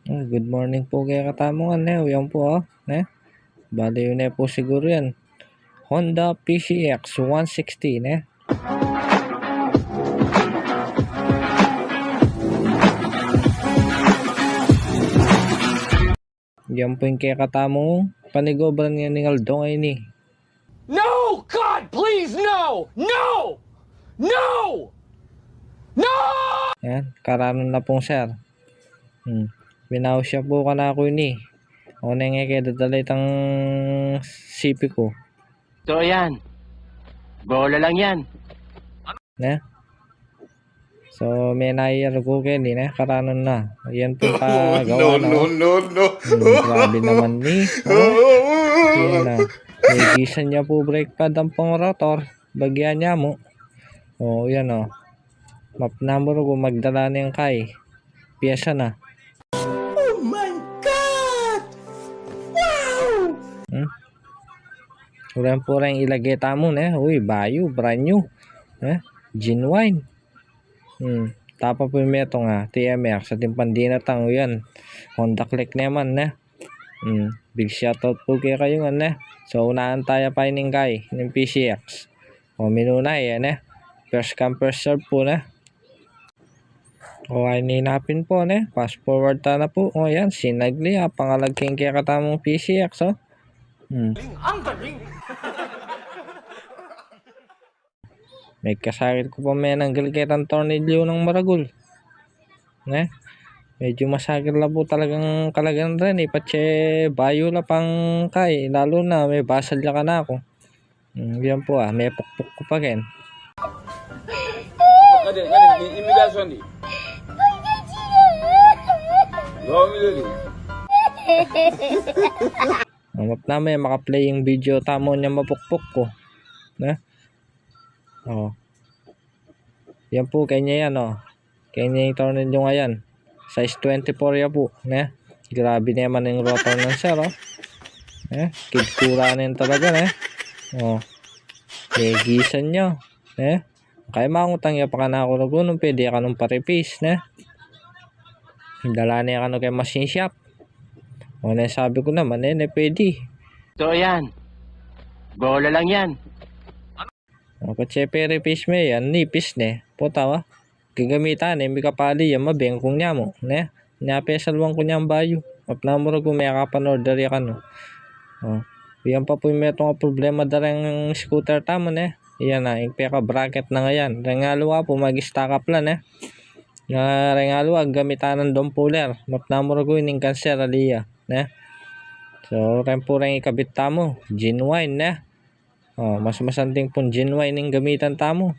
Good morning po kaya katamongan yan po bali yun po siguro yan. Honda PCX 160 Yan po yung kaya katamong panigobran nga ni Aldo ngayon No! God, please, no! No! No! No! Yan, karanon na pong sir. Binaw siya po ka na ako Ako na nga kaya dadalay tang sipi ko. So, yan. Bola lang yan. So, may naiyar ko kayo karanon na. Yan po kagawa no. Grabe naman Yan na. May gisan niya po brake pad ang pang rotor. Bagyan niya mo. Yan Map number ko magdala na yung kay. Piyesa na. Oh my God! Wow! Ulan po rin ilagay tamo Uy, bayo, brand new. Genuine. Tapa po yung meto nga. TMX sa timpandina tango yan. Honda Click naman Big shoutout po kayo So, unaan tayo pa yung kay. Yung PCX. Minuna yan First come first serve po ay ninapin po Fast forward ta na po. Yan. Sinagli pangalagking kaya katamong PCX Ang galing! May kasakit ko pa may nanggalikit ang tornilyo ng maragol. Medyo masakit lang po talagang kalagan rin Patse bayo la pang kay. Lalo na may basal ka na ako. Yan po may pukpuk ko pa ken. Imitasyon di. Map namin maka-play yung video tamo niya mapukpuk ko. Yan po kanya yan Kanya yung tornilyo nga yan. Size 24 yan po. Grabe naman yung rotor ng sir kidkura na yun talaga legisan nyo kaya makangutang ya pa ka na ako nagunong pwede ka nung paripis dala na ka kay machine shop sabi ko naman pwede. So, yan. Bola lang yan. Patse paripis mo yan nipis puta gagamitan may kapali yan mabengkong niya mo Napesalwang ko niyang bayo. Maplamuro ko may kapan-order ya yan pa po yung metong problema darang scooter tamo Yan yung peka bracket na ngayon. Rengaluwa po mag-stack up lang rengaluwa gamitan ng dompuler. Maplamuro ko yung cancer aliya So rempo rin ikabit tamo. Genuine mas masanting pong genuine yung gamitan tamo.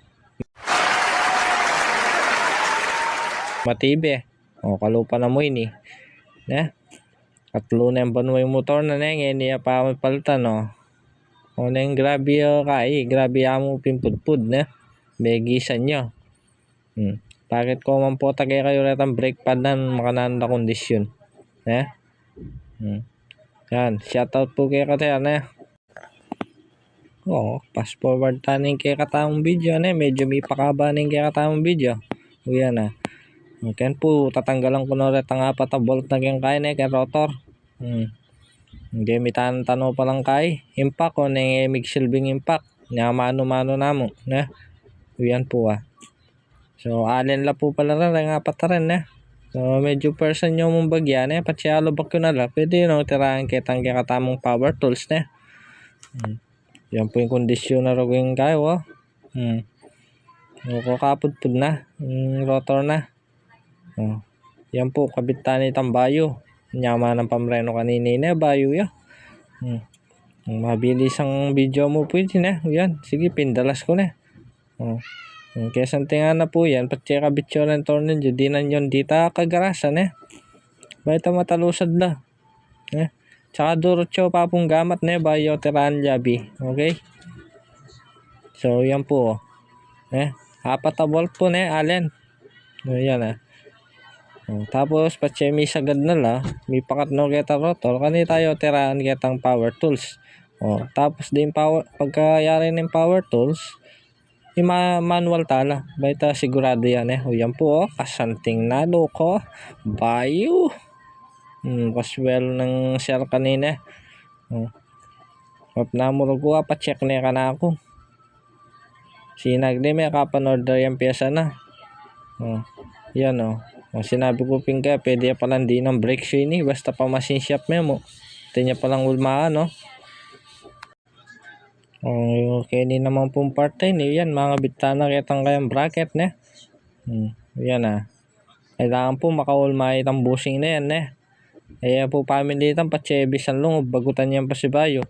Matibe. Kalupa na mo Katlo na yung banwa yung motor na ngayon niya pa mapalitan yung grabe grabe mo pimpudpud begisan nyo. Bakit ko man po tagay kayo retang brake pad na makananda kondisyon yan shoutout po kayo katayan fast forward taning kaya katamong video medyo may pakabaning kaya katamong video yan Ken po tatanggalan ko na ulit ang 4 bolt na kaya kay rotor. Gamitan tano pa lang kay impact mig silbing impact nya mano-mano namo yan po So alin la po pala rin ang 4 rin So medyo person nyo mong bagyan patsialo bak ko na la pwede tirahan kitang katamong power tools yan po yung kondisyon na ro yung kayo kakapudpud na rotor na yan po kabitan itang bayo nyama ng pamreno kanina bayo mabilis ang video mo pwede yan sige pindalas ko kaya santingan na po yan pati kabitsyo ng tornilyo di na yun dita kagarasan baita matalusad na tsaka durotso pa pong gamat bayo tirahan labi okay so yan po 4 bolt po allen yan tapos patse may sagad na la may pakat no kita rotor kanina tayo tirahan kitang power tools tapos din pagkayari ng power tools manual tala baita sigurado yan yan po kasanting nalo ko bayo Paswell ng share kanina. Map na mo ko pa-check na ka na ako. Sinag di may kapan-order yung pyesa na. Yan sinabi ko pingga, pwede palang di ng brake shoe ini. Basta pa machine shop mo. Ito niya palang ulmaan okay ni naman pong part-time yan. Mga bitana kitang kayang bracket na. Yan kailangan po makaulma itang bushing na yan Ayan po family itang patsebis ang lungob. Bagutan yan pa si Bayo.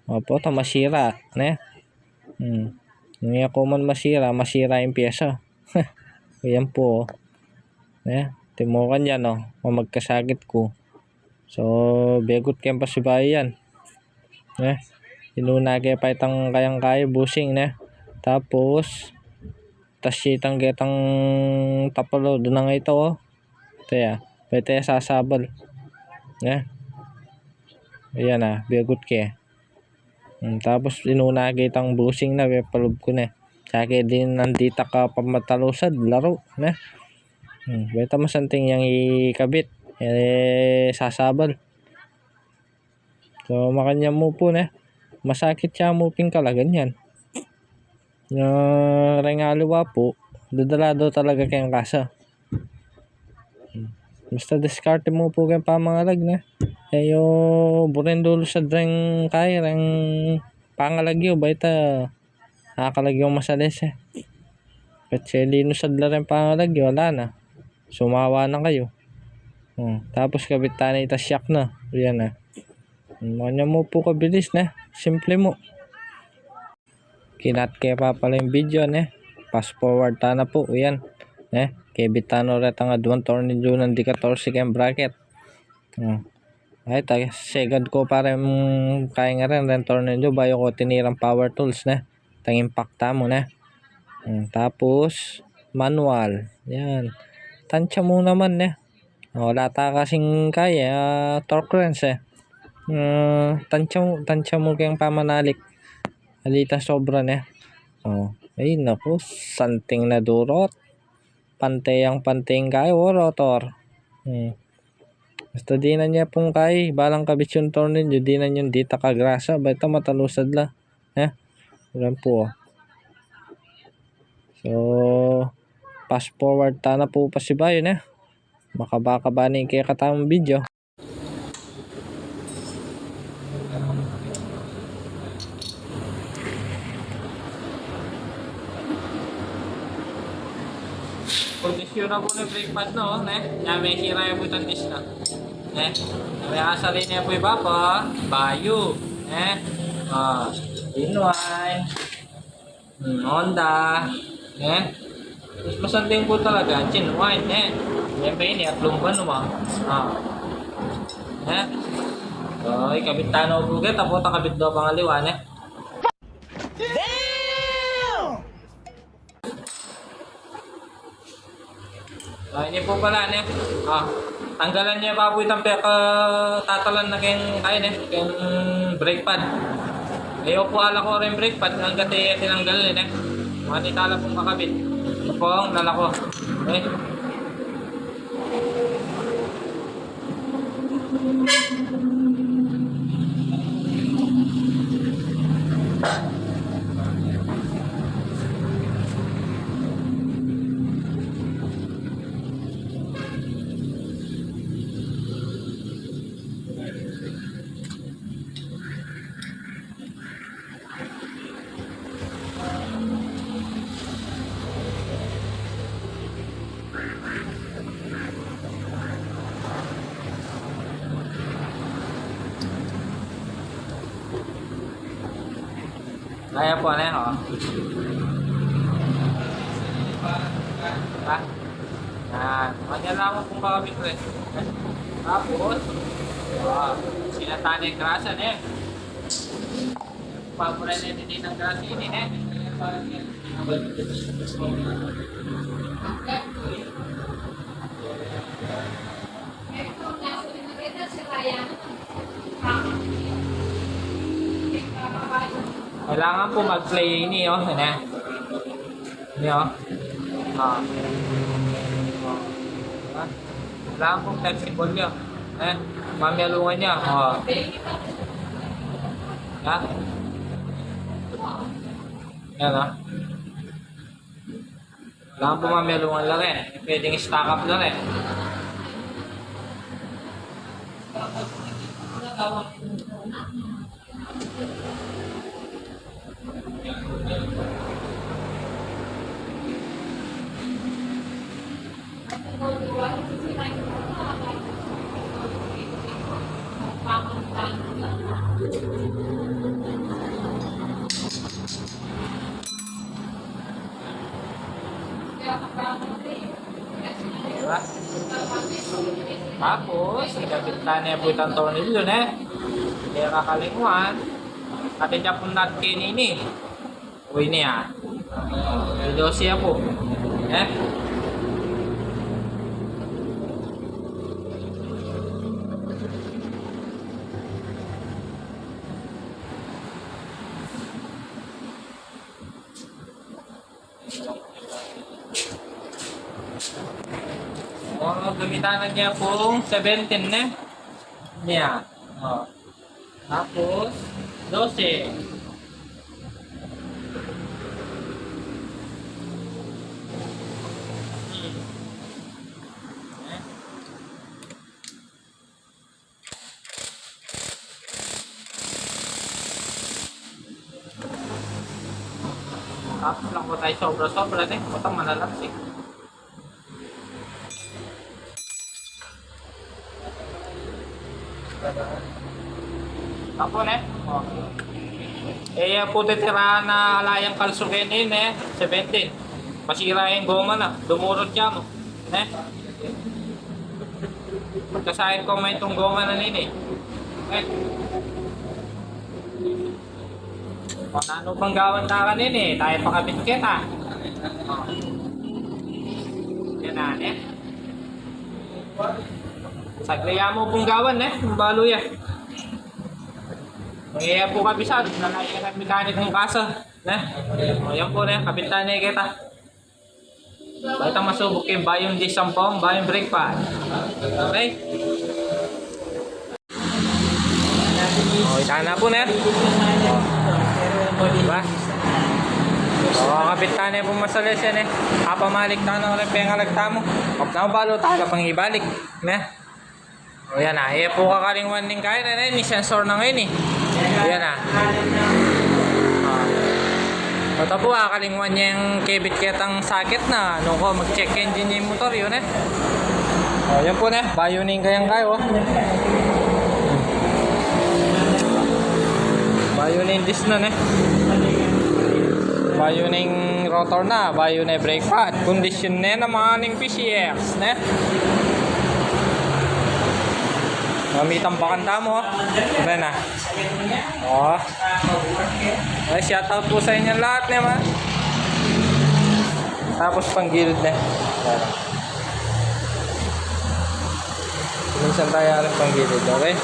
Opo, ito masira Ngayon ko man masira yung pyesa. Ayan po timokan yan magkasakit ko. So begot kayang pa si Bayo yan. Inuna kaya pa itang kayang kaya busing tapos tasitang getang tapalo doon na nga ito pwede sasabal ayan begot kaya. Tapos inuna kitang busing na palub ko sake din nandita ka pamatalusad laro beta masanting yang ikabit sasabal. So makanya mo po masakit siya mo pingkala ganyan. Regalo po dadalado talaga kayang kasa. Basta diskarte mo po kayang pamangalag burendulo sa dreng kaya reng pangalagyo baita nakakalagyo masales kasi lino sa dlareng pangalagyo wala na sumawa na kayo. Tapos kabitan na itasyak na yan Manya mo po kabilis simple mo. Kinat kaya pa pala yung video fast forward ta na po yan kay bitano reta nga duwan tornilyo ng di 14 kayang bracket. Ay segad ko para kaya nga rin tornilyo bayo ko tinirang power tools tang impacta mo tapos manual yan tansya mo naman wala ta kasing kaya torque wrench tansya mo kayang pamanalik alita sobra ay naku santing na durot panteng kayo rotor basta di na niya pong kay balang kabit yung tornilyo di na yung dita kagrasa baita matalusad la wala po so fast forward ta na po pa si Bayo makabaka ba ni kaya katamang video. Kondisyon na po ng brake pad may hira yung butang disc na kaya asalin niya po iba pa Bayo Inway Honda mas masanding po talaga Chinwine yan pa yun at lumban so ikabit tanaw po kaya tapos takabit daw pangaliwan hindi po pala tanggalan niya pa po itang tatalan na kayong kayong brake pad. Ayaw po ala ko rin brake pad hanggat tinanggal manitala pong kakabit. Ito po ang nala ko. Kaya po Kanya lang kung kakabit rin. Tapos, sinatana yung grasa Papuran na din ng grasa ini Kailangan po mag-play ini Kailangan po flexible Mamialungan niya. Oh. Ha? Yan ha. Kailangan po mamialungan lang eh. Pwedeng stack up lang eh. Diba? Tapos, ikabita niya po itang tornilyo eh. Kaya kakalingwan. At siya po nat kinini. Uy niya. Ito siya po. Eh? Gamitan niya pong 17 na. Niya. Oh. Tapos, 12. Tapos lang po tayo sobra-sobra din. Matang manalaksik. Tapos oh. Eh, po titirahan na alayang kalsukin eh. 17. Masira yung goma na. Dumurot siya mo. Magkasahin ko may itong goma na nini. Ano bang gawan na ka nini? Tayo pakabit kita. Oh. Yan na Sagliya mo pong gawan balo yan. Mangyayang po kabisado, nalayan ang mekanik ng kasa. O yan po kapitan na kita. Bakit ang masubok yung bayong disampong, bayong brake pad. Okay? O, ita na po diba? O, kapitan na po masalis yan Kapamalik na ng pengalagta mo. Huwag na balo tayo pang ibalik. O yan po kakalingwan din kayo ni sensor na ngayon Ayan Ito po kalingwan niya yung kibit kitang socket na ano ko mag-check engine niya yung motor yun O yan po bayunin kayang kayo Bayunin disc na Bayunin rotor na Bayunin brake pad Condition na naman yung PCX Mamitang bakanta mo. Diba na? O. Ay, shoutout po sa inyo lahat naman. Tapos pang gilid Minsan tayo pang gilid, okay?